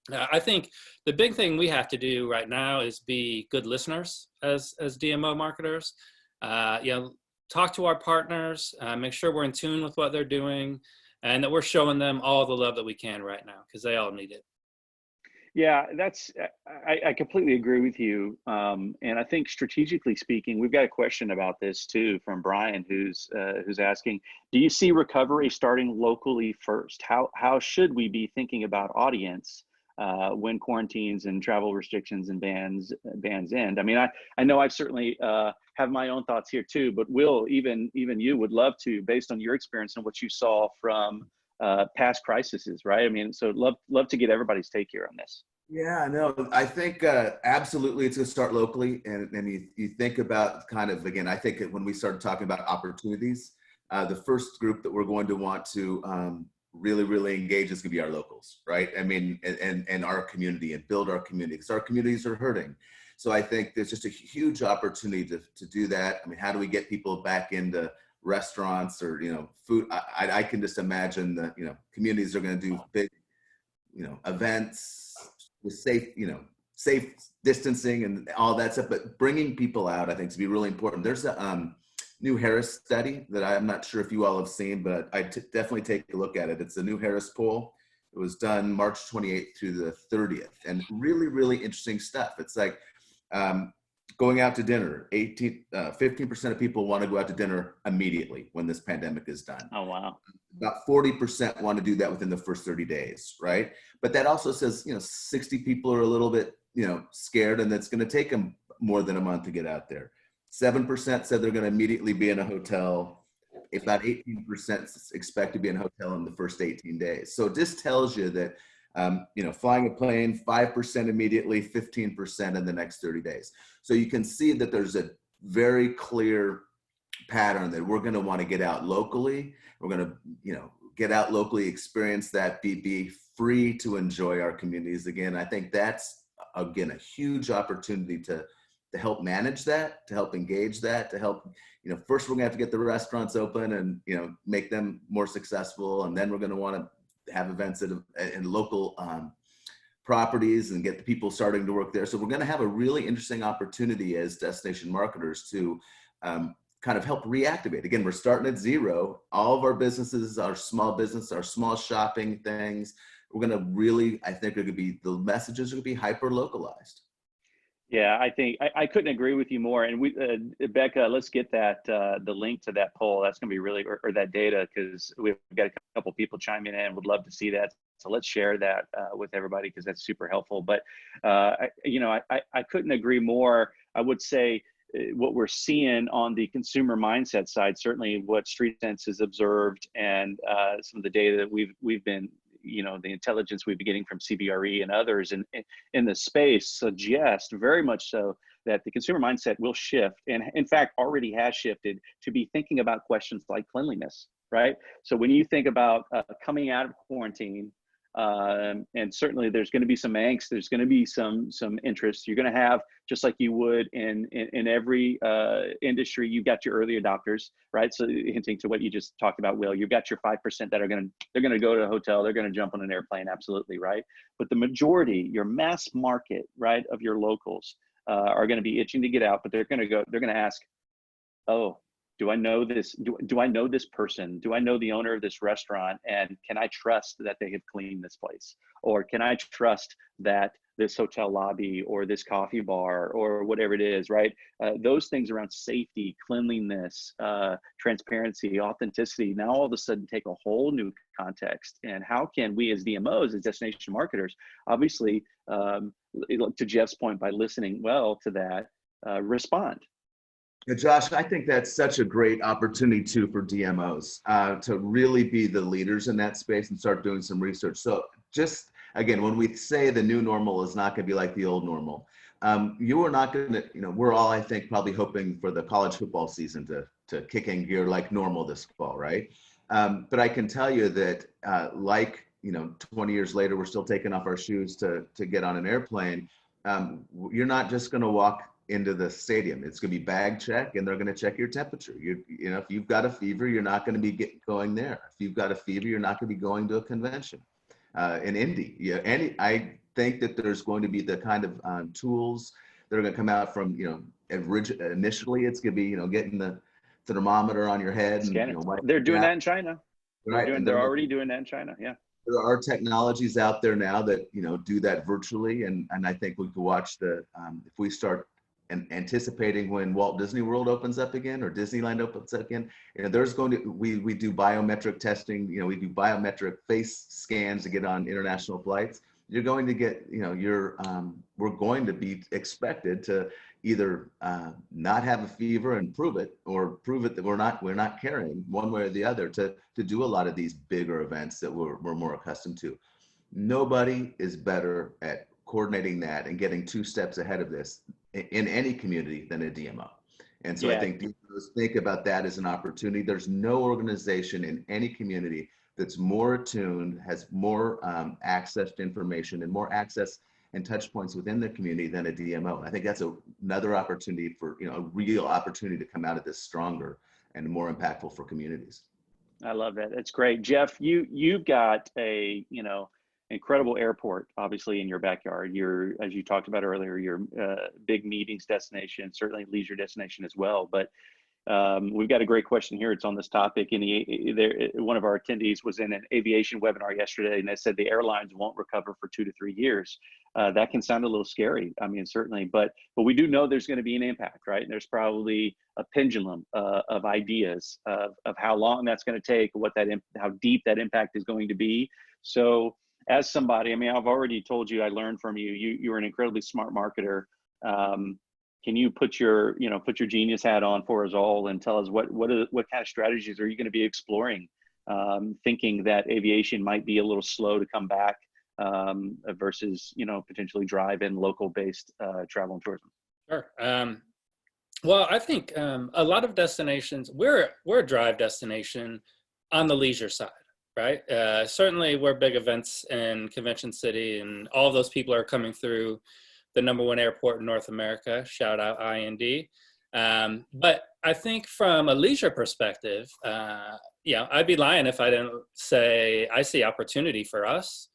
I think the big thing we have to do right now is be good listeners as DMO marketers. Talk to our partners, make sure we're in tune with what they're doing, and that we're showing them all the love that we can right now, because they all need it. Yeah, I completely agree with you. And I think strategically speaking, we've got a question about this too from Brian, who's asking, do you see recovery starting locally first? How should we be thinking about audience when quarantines and travel restrictions and bans end? I mean, I know I've certainly have my own thoughts here too, but Will, even you would love to, based on your experience and what you saw from past crises, right? I mean, so love to get everybody's take here on this. Yeah, no, I think absolutely it's going to start locally. And you think about kind of, again, I think when we started talking about opportunities, the first group that we're going to want to really engage is going to be our locals, right? I mean, and our community, and build our community, because our communities are hurting. So I think there's just a huge opportunity to do that. I mean, how do we get people back into restaurants or, food? I can just imagine that, communities are going to do big, events with safe distancing and all that stuff, but bringing people out, I think, to be really important. There's a new Harris study that I'm not sure if you all have seen, but I definitely take a look at it. It's a new Harris poll. It was done March 28th through the 30th, and really interesting stuff. It's like going out to dinner. 15% of people want to go out to dinner immediately when this pandemic is done. Oh, wow. About 40% want to do that within the first 30 days, right? But that also says, 60 people are a little bit, scared, and it's going to take them more than a month to get out there. 7% said they're going to immediately be in a hotel. About 18% expect to be in a hotel in the first 18 days. So this tells you that, flying a plane, 5% immediately, 15% in the next 30 days. So you can see that there's a very clear pattern that we're going to want to get out locally. We're going to, get out locally, experience that, be free to enjoy our communities again. I think that's, again, a huge opportunity to help manage that, to help engage that, to help, first we're gonna have to get the restaurants open and, make them more successful. And then we're gonna wanna have events in local properties and get the people starting to work there. So we're gonna have a really interesting opportunity as destination marketers to kind of help reactivate. Again, we're starting at zero. All of our businesses, our small business, our small shopping things, we're gonna really, I think the messages are gonna be hyper localized. Yeah, I think I couldn't agree with you more. And we, Becca, let's get that the link to that poll. That's going to be really, or that data, because we've got a couple people chiming in. Would love to see that. So let's share that with everybody, because that's super helpful. But I couldn't agree more. I would say what we're seeing on the consumer mindset side, certainly what Streetsense has observed, and some of the data that we've been, the intelligence we've been getting from CBRE and others in the space suggest very much so that the consumer mindset will shift, and in fact already has shifted, to be thinking about questions like cleanliness, right? So when you think about coming out of quarantine, and certainly there's going to be some angst, there's going to be some interest. You're going to have, just like you would in every industry, you've got your early adopters, right? So hinting to what you just talked about, Will, you've got your 5% that they're going to go to a hotel, they're going to jump on an airplane, absolutely, right? But the majority, your mass market, right, of your locals are going to be itching to get out, but they're going to ask, oh, do I know this? Do I know this person? Do I know the owner of this restaurant? And can I trust that they have cleaned this place? Or can I trust that this hotel lobby or this coffee bar or whatever it is, right? Those things around safety, cleanliness, transparency, authenticity, now all of a sudden take a whole new context. And how can we as DMOs, as destination marketers, obviously, to Jeff's point, by listening well to that, respond? Yeah, Josh, I think that's such a great opportunity too for DMOs to really be the leaders in that space and start doing some research. So just again, when we say the new normal is not going to be like the old normal, you are not going to, we're all, I think, probably hoping for the college football season to kick in gear like normal this fall, right? But I can tell you that 20 years later, we're still taking off our shoes to get on an airplane. You're not just going to walk into the stadium. It's going to be bag check, and they're going to check your temperature. If you've got a fever, you're not going to be going there. If you've got a fever, you're not going to be going to a convention. In Indy, I think that there's going to be the kind of tools that are going to come out from, initially it's going to be, getting the thermometer on your head. And, they're doing that in China. Right. They're already doing that in China. Yeah. There are technologies out there now that, do that virtually. And I think we could watch if we start anticipating when Walt Disney World opens up again or Disneyland opens up again, there's going to, we do biometric testing, we do biometric face scans to get on international flights. You're going to get, we're going to be expected to either not have a fever and prove it, or prove it that we're not carrying, one way or the other, to do a lot of these bigger events that we're more accustomed to. Nobody is better at coordinating that and getting 2 steps ahead of this in any community than a DMO. And so I think DMOs think about that as an opportunity. There's no organization in any community that's more attuned, has more access to information and more access and touch points within the community than a DMO. And I think that's another opportunity for, a real opportunity to come out of this stronger and more impactful for communities. I love that. That's great. Jeff, you've got a, incredible airport, obviously, in your backyard. You're, as you talked about earlier, you're big meetings destination, certainly leisure destination as well. But we've got a great question here. It's on this topic. And one of our attendees was in an aviation webinar yesterday, and they said the airlines won't recover for 2 to 3 years. That can sound a little scary. I mean, certainly, but we do know there's going to be an impact, right? And there's probably a pendulum of ideas of how long that's going to take, how deep that impact is going to be. So, as somebody, I mean, I've already told you, I learned from you. You're an incredibly smart marketer. Can you put your genius hat on for us all and tell us what kind of strategies are you going to be exploring, thinking that aviation might be a little slow to come back versus potentially drive-in local-based travel and tourism? Sure. Well, I think a lot of destinations, we're a drive destination on the leisure side. Right. Certainly we're big events in Convention City, and all of those people are coming through the #1 airport in North America. Shout out Indy. But I think from a leisure perspective, I'd be lying if I didn't say I see opportunity for us.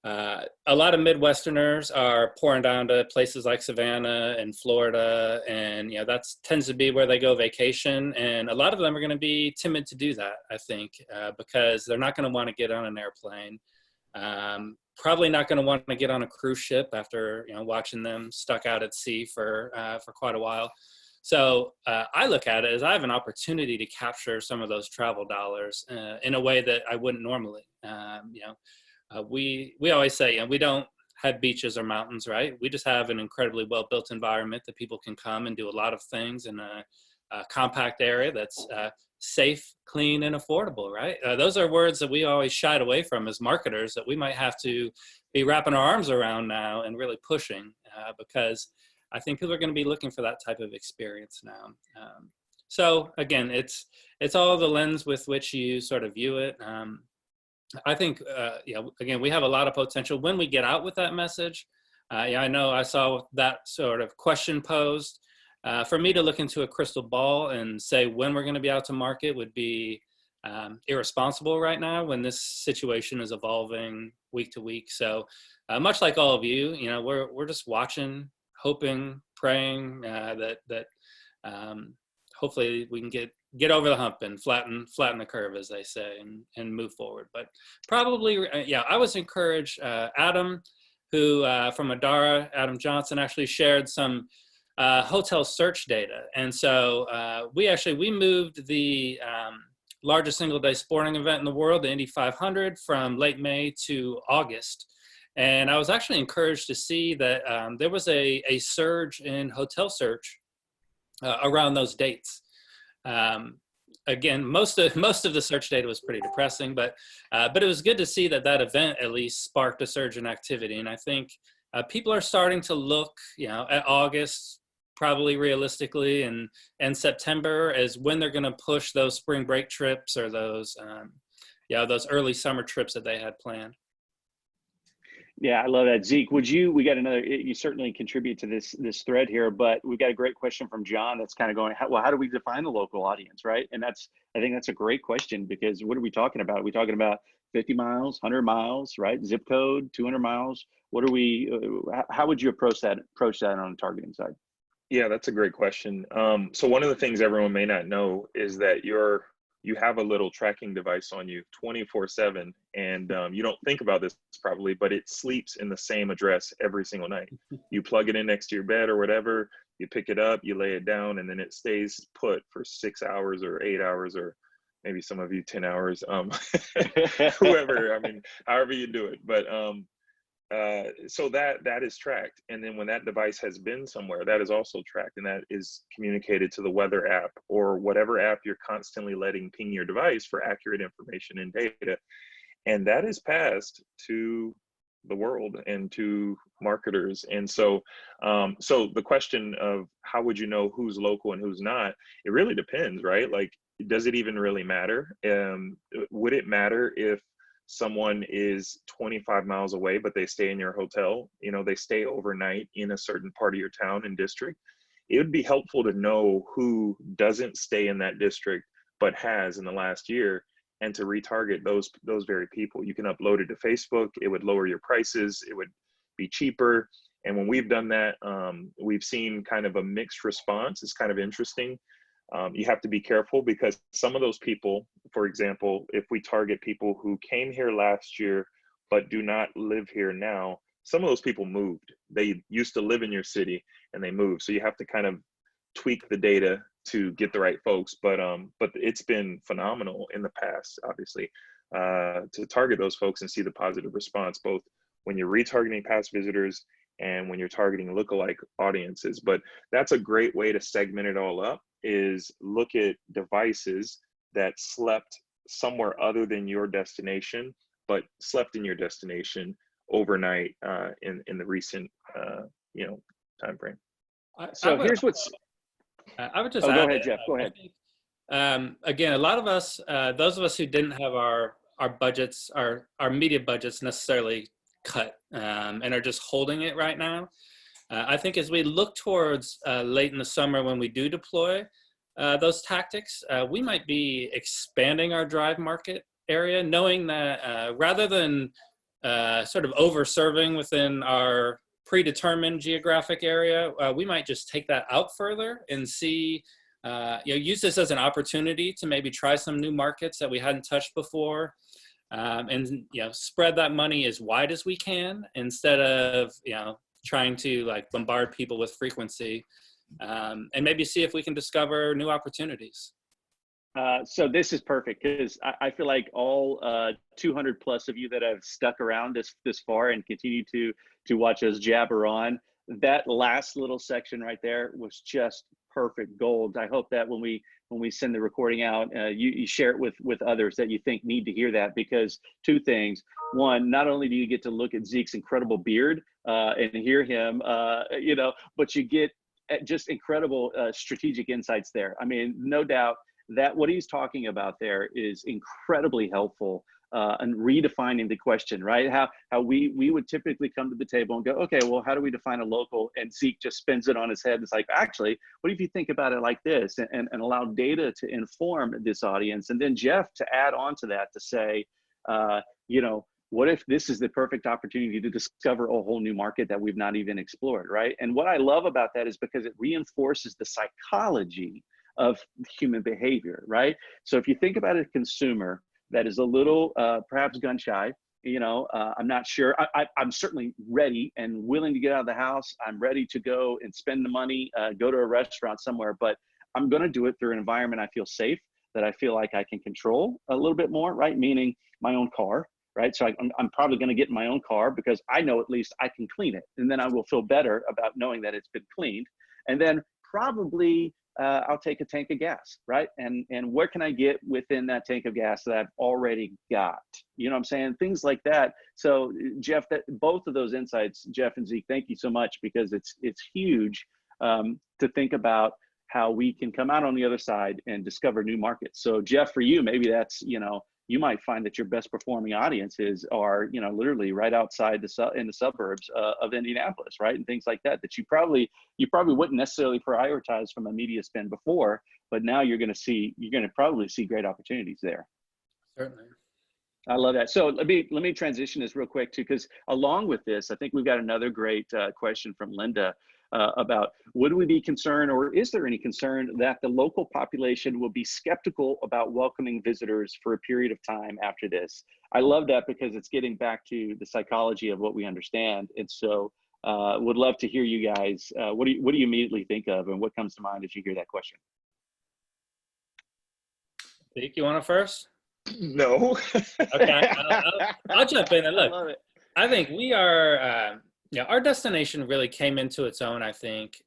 A lot of Midwesterners are pouring down to places like Savannah and Florida, and that tends to be where they go vacation. And a lot of them are going to be timid to do that, I think, because they're not going to want to get on an airplane. Probably not going to want to get on a cruise ship after watching them stuck out at sea for quite a while. So I look at it as I have an opportunity to capture some of those travel dollars in a way that I wouldn't normally. We always say, we don't have beaches or mountains, right? We just have an incredibly well-built environment that people can come and do a lot of things in a compact area that's safe, clean, and affordable, right? Those are words that we always shied away from as marketers that we might have to be wrapping our arms around now and really pushing because I think people are going to be looking for that type of experience now. So again, it's all the lens with which you sort of view it. I think, again, we have a lot of potential when we get out with that message. I know I saw that sort of question posed. For me to look into a crystal ball and say when we're going to be out to market would be irresponsible right now when this situation is evolving week to week. So much like all of you, we're just watching, hoping, praying that hopefully we can get get over the hump and flatten the curve, as they say, and move forward. But probably, yeah, I was encouraged. Adam, who from Adara, Adam Johnson, actually shared some hotel search data. And so we moved the largest single day sporting event in the world, the Indy 500, from late May to August. And I was actually encouraged to see that there was a surge in hotel search around those dates. Again, most of the search data was pretty depressing, but it was good to see that event at least sparked a surge in activity. And I think people are starting to look, at August, probably realistically, and September as when they're going to push those spring break trips or those early summer trips that they had planned. Yeah, I love that. Zeek, we got another, you certainly contribute to this thread here, but we've got a great question from John that's kind of going, how do we define the local audience, right? And I think that's a great question, because what are we talking about? Are we talking about 50 miles, 100 miles, right? Zip code, 200 miles? How would you approach that on the targeting side? Yeah, that's a great question. So one of the things everyone may not know is that you have a little tracking device on you 24/7, and you don't think about this probably, but it sleeps in the same address every single night. You plug it in next to your bed or whatever, you pick it up, you lay it down, and then it stays put for 6 hours or 8 hours, or maybe some of you 10 hours, whoever, I mean, however you do it. But so that is tracked. And then when that device has been somewhere, that is also tracked, and that is communicated to the weather app or whatever app you're constantly letting ping your device for accurate information and data. And that is passed to the world and to marketers. And so, so the question of how would you know who's local and who's not, it really depends, right? Like, does it even really matter? Would it matter if someone is 25 miles away, but they stay in your hotel, they stay overnight in a certain part of your town and district? It would be helpful to know who doesn't stay in that district, but has in the last year, and to retarget those very people. You can upload it to Facebook. It would lower your prices. It would be cheaper. And when we've done that, we've seen kind of a mixed response. It's kind of interesting. You have to be careful, because some of those people, for example, if we target people who came here last year but do not live here now, some of those people moved. They used to live in your city and they moved. So you have to kind of tweak the data to get the right folks. But it's been phenomenal in the past, obviously, to target those folks and see the positive response, both when you're retargeting past visitors and when you're targeting lookalike audiences. But that's a great way to segment it all up, is look at devices that slept somewhere other than your destination, but slept in your destination overnight in the recent time frame. Here's what's. I would just. Go ahead, Jeff. Go ahead. Again, a lot of us, those of us who didn't have our budgets, our media budgets necessarily cut, and are just holding it right now. I think as we look towards late in the summer, when we do deploy those tactics, we might be expanding our drive market area, knowing that rather than sort of over-serving within our predetermined geographic area, we might just take that out further and see, use this as an opportunity to maybe try some new markets that we hadn't touched before, and spread that money as wide as we can, instead of trying to like bombard people with frequency, and maybe see if we can discover new opportunities. So this is perfect, because I feel like all 200 plus of you that have stuck around this far and continue to watch us jabber on, that last little section right there was just perfect gold. I hope that when we send the recording out, you share it with others that you think need to hear that, because two things. One, not only do you get to look at Zeke's incredible beard and hear him, but you get just incredible strategic insights there. I mean, no doubt that what he's talking about there is incredibly helpful and redefining the question, right? How we would typically come to the table and go, okay, well, how do we define a local? And Zeek just spins it on his head. It's like, actually, what if you think about it like this, and allow data to inform this audience? And then Jeff to add on to that to say, what if this is the perfect opportunity to discover a whole new market that we've not even explored, right? And what I love about that is because it reinforces the psychology of human behavior, right? So if you think about a consumer that is a little perhaps gun shy, I'm not sure. I'm certainly ready and willing to get out of the house. I'm ready to go and spend the money, go to a restaurant somewhere, but I'm going to do it through an environment I feel safe, that I feel like I can control a little bit more, right? Meaning my own car, right? So I'm probably going to get in my own car because I know at least I can clean it. And then I will feel better about knowing that it's been cleaned. And then probably I'll take a tank of gas, right? And what can I get within that tank of gas that I've already got? You know what I'm saying? Things like that. So Jeff, both of those insights, Jeff and Zeek, thank you so much, because it's huge to think about how we can come out on the other side and discover new markets. So Jeff, for you, maybe that's, you might find that your best performing audiences are, literally right outside in the suburbs of Indianapolis, right? And things like that you probably wouldn't necessarily prioritize from a media spend before, but now you're going to probably see great opportunities there. Certainly. I love that. So let me transition this real quick too, because along with this, I think we've got another great question from Linda about, would we be concerned, or is there any concern that the local population will be skeptical about welcoming visitors for a period of time after this? I love that, because it's getting back to the psychology of what we understand. And so would love to hear you guys. What do you immediately think of, and what comes to mind as you hear that question? Zeek, you want to first? No. Okay, I'll jump in and look. I love it. I think we are, our destination really came into its own, I think,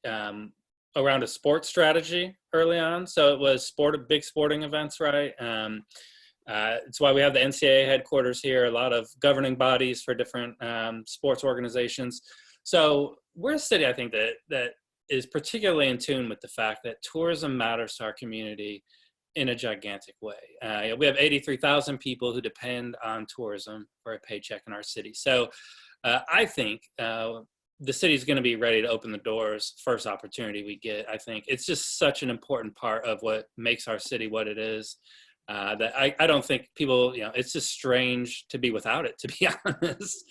around a sports strategy early on. So it was big sporting events, right? It's why we have the NCAA headquarters here, a lot of governing bodies for different sports organizations. So we're a city, I think, that is particularly in tune with the fact that tourism matters to our community in a gigantic way. We have 83,000 people who depend on tourism for a paycheck in our city. So I think the city is going to be ready to open the doors first opportunity we get. I think it's just such an important part of what makes our city what it is, that I don't think people, it's just strange to be without it, to be honest.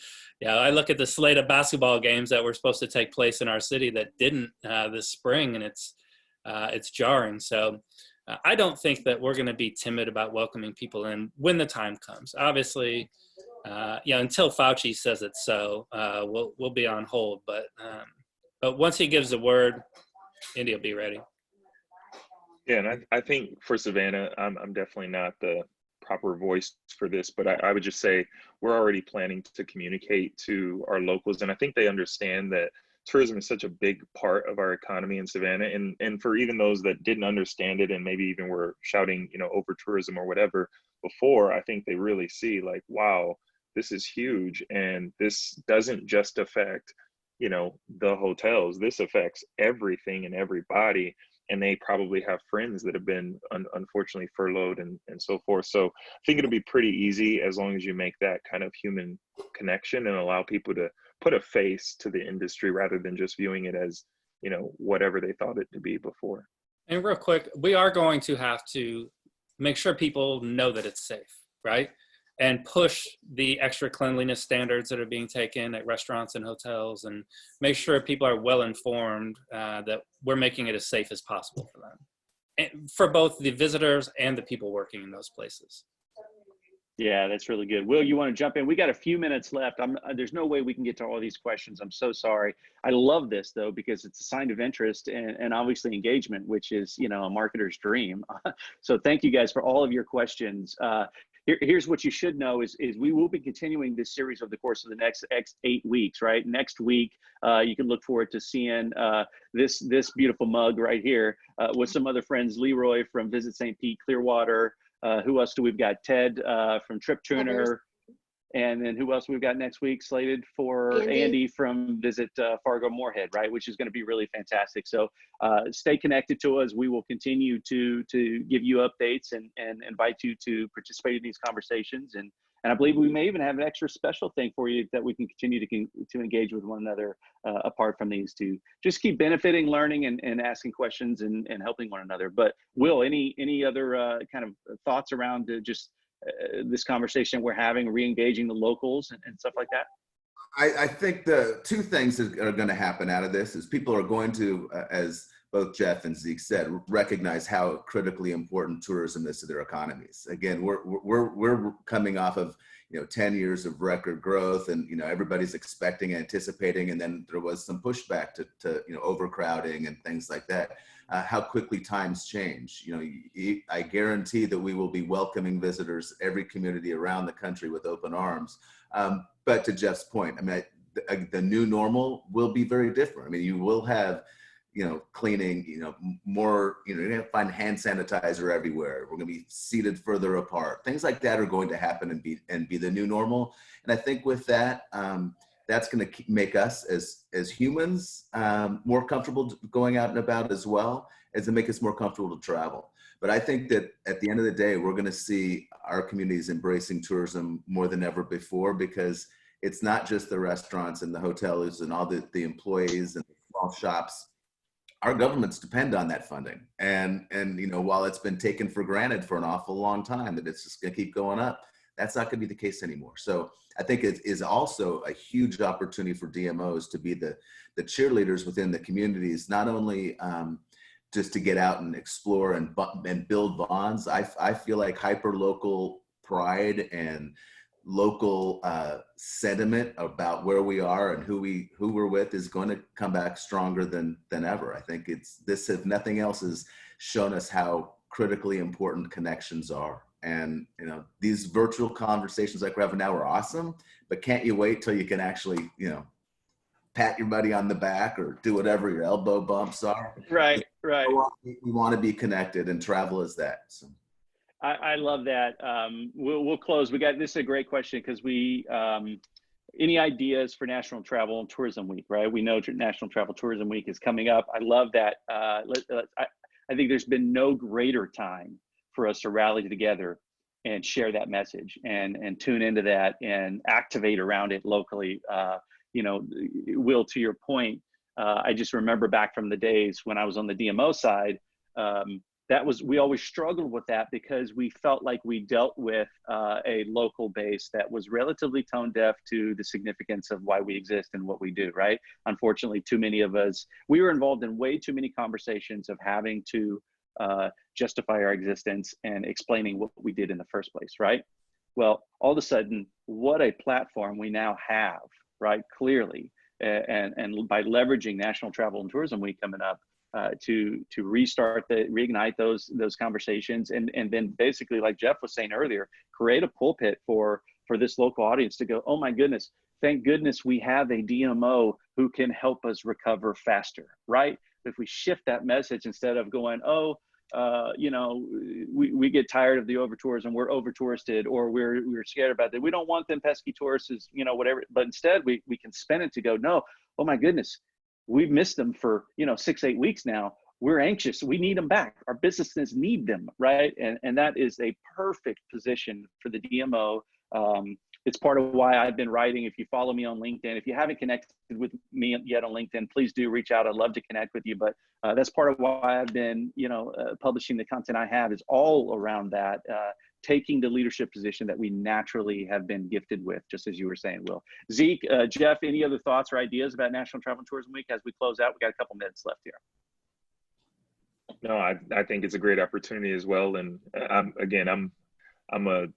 I look at the slate of basketball games that were supposed to take place in our city that didn't this spring, and it's jarring. So I don't think that we're going to be timid about welcoming people in when the time comes. Obviously, until Fauci says it, so we'll be on hold. But once he gives the word, Indy will be ready. Yeah, and I think for Savannah, I'm definitely not the proper voice for this, but I would just say we're already planning to communicate to our locals, and I think they understand that tourism is such a big part of our economy in Savannah. And for even those that didn't understand it and maybe even were shouting, over tourism or whatever before, I think they really see like, wow, this is huge. And this doesn't just affect, the hotels. This affects everything and everybody. And they probably have friends that have been unfortunately furloughed and so forth. So I think it'll be pretty easy as long as you make that kind of human connection and allow people to put a face to the industry rather than just viewing it as, whatever they thought it to be before. And real quick, we are going to have to make sure people know that it's safe, right? And push the extra cleanliness standards that are being taken at restaurants and hotels, and make sure people are well informed that we're making it as safe as possible for them, and for both the visitors and the people working in those places. Yeah, that's really good. Will, you want to jump in? We got a few minutes left. There's no way we can get to all these questions. I'm so sorry. I love this though, because it's a sign of interest and obviously engagement, which is, a marketer's dream. So thank you guys for all of your questions. Here's what you should know is we will be continuing this series over the course of the next 8 weeks, right? Next week, you can look forward to seeing this beautiful mug right here with some other friends, Leroy from Visit St. Pete, Clearwater. Who else do we've got? Ted from Trip Tuner. And then who else we've got next week slated for? Andy from Visit Fargo Moorhead, right? Which is going to be really fantastic. So stay connected to us. We will continue to give you updates and invite you to participate in these conversations. And I believe we may even have an extra special thing for you that we can continue to engage with one another apart from these, to just keep benefiting, learning, and asking questions and helping one another. But Will, any other kind of thoughts around just this conversation we're having, re-engaging the locals and stuff like that? I think the two things that are going to happen out of this is people are going to, as both Jeff and Zeek said, recognize how critically important tourism is to their economies. Again, we're coming off of 10 years of record growth, and everybody's expecting, anticipating, and then there was some pushback to overcrowding and things like that. How quickly times change. I guarantee that we will be welcoming visitors, every community around the country, with open arms. But to Jeff's point, I mean, the new normal will be very different. I mean, you will have cleaning, more, you're going to find hand sanitizer everywhere. We're going to be seated further apart. Things like that are going to happen and be the new normal. And I think with that, that's going to make us as humans more comfortable going out and about, as well as to make us more comfortable to travel. But I think that at the end of the day, we're going to see our communities embracing tourism more than ever before, because it's not just the restaurants and the hotels and all the employees and the small shops. Our governments depend on that funding. And while it's been taken for granted for an awful long time that it's just going to keep going up, that's not going to be the case anymore. So I think it is also a huge opportunity for DMOs to be the cheerleaders within the communities, not only just to get out and explore and build bonds. I feel like hyper-local pride and local sentiment about where we are and who we're with is going to come back stronger than ever. I think this, if nothing else, has shown us how critically important connections are. And these virtual conversations like we're having now are awesome, but can't you wait till you can actually pat your buddy on the back or do whatever your elbow bumps are? Right. We want to be connected, and travel is that. So. I love that. We'll close. This is a great question, because any ideas for National Travel and Tourism Week, right? We know National Travel Tourism Week is coming up. I love that. I think there's been no greater time for us to rally together and share that message and tune into that and activate around it locally. Will, to your point, I just remember back from the days when I was on the DMO side, we always struggled with that, because we felt like we dealt with a local base that was relatively tone deaf to the significance of why we exist and what we do, right? Unfortunately, too many of us, we were involved in way too many conversations of having to justify our existence and explaining what we did in the first place, right? Well, all of a sudden, what a platform we now have, right? Clearly, and by leveraging National Travel and Tourism Week coming up, to reignite those conversations, and then basically, like Jeff was saying earlier, create a pulpit for this local audience to go, oh my goodness, thank goodness we have a DMO who can help us recover faster, right? If we shift that message, instead of going, we get tired of the over-tourism, we're over-touristed, or we're scared about that, we don't want them pesky tourists, whatever, but instead we can spin it to go, no, oh my goodness, we've missed them for 6-8 weeks now. We're anxious. We need them back. Our businesses need them, right? And that is a perfect position for the DMO. It's part of why I've been writing. If you follow me on LinkedIn, if you haven't connected with me yet on LinkedIn, please do reach out. I'd love to connect with you. But that's part of why I've been, publishing the content I have, is all around that. Taking the leadership position that we naturally have been gifted with, just as you were saying, Will. Zeek, Jeff, any other thoughts or ideas about National Travel and Tourism Week as we close out? We got a couple minutes left here. No, I think it's a great opportunity as well. And I'm a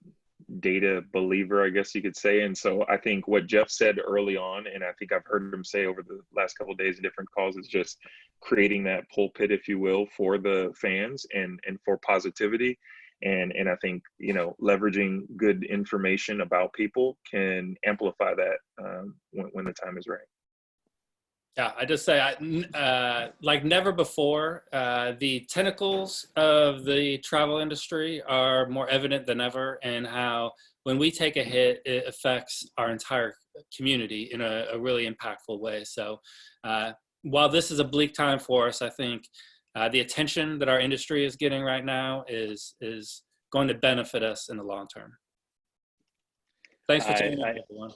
data believer, I guess you could say. And so I think what Jeff said early on, and I think I've heard him say over the last couple of days in different calls, is just creating that pulpit, if you will, for the fans and for positivity. And I think, leveraging good information about people can amplify that when the time is right. Yeah, I just say, like never before, the tentacles of the travel industry are more evident than ever, and how when we take a hit, it affects our entire community in a really impactful way. So while this is a bleak time for us, I think the attention that our industry is getting right now is going to benefit us in the long term. Thanks for tuning in, everyone.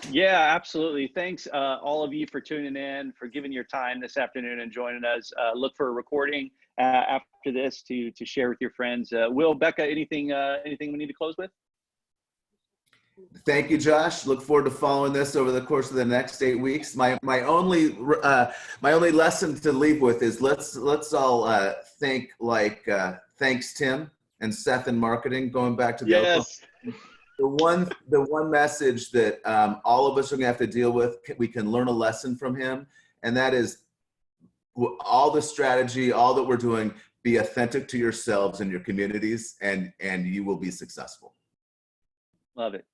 Yeah, absolutely. Thanks, all of you, for tuning in, for giving your time this afternoon and joining us. Look for a recording after this to share with your friends. Will, Becca, anything we need to close with? Thank you, Josh. Look forward to following this over the course of the next 8 weeks. My only lesson to leave with is let's all think like thanks Tim and Seth in marketing. Going back to the Yes. the one message that all of us are gonna have to deal with, we can learn a lesson from him, and that is all the strategy, all that we're doing. Be authentic to yourselves and your communities, and you will be successful. Love it.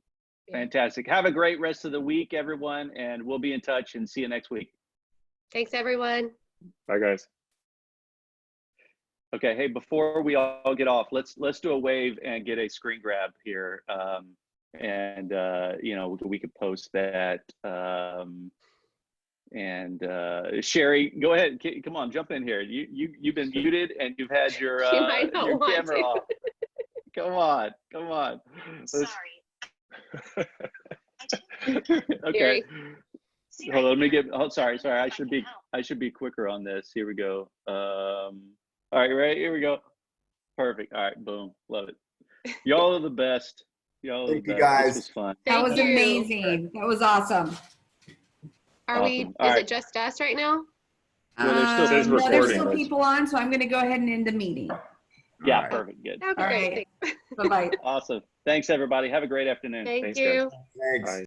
Fantastic. Have a great rest of the week, everyone, and we'll be in touch and see you next week. Thanks, everyone. Bye, guys. Okay. Hey, before we all get off, let's do a wave and get a screen grab here. You know, we could post that. Sherry, go ahead. Come on, jump in here. You've been muted and you've had your You might not want camera to. off. Come on. Sorry. Okay. Siri. Hold on, let me get. Oh, sorry. I should be quicker on this. Here we go. All right, ready? Here we go. Perfect. All right, boom. Love it. Y'all are the best. Y'all are Thank the you, best. guys. This was fun. That was Thank you. amazing. That was awesome. Are we, Awesome. All is right. it just us right now? Well, there's still- Says No, there's recording, still guys. people on, so I'm going to go ahead and end the meeting. Yeah, All right. perfect. Good. Okay, All great. right. Bye-bye. Awesome. Thanks, everybody. Have a great afternoon. Thank Thanks, you. guys. Thanks. Bye.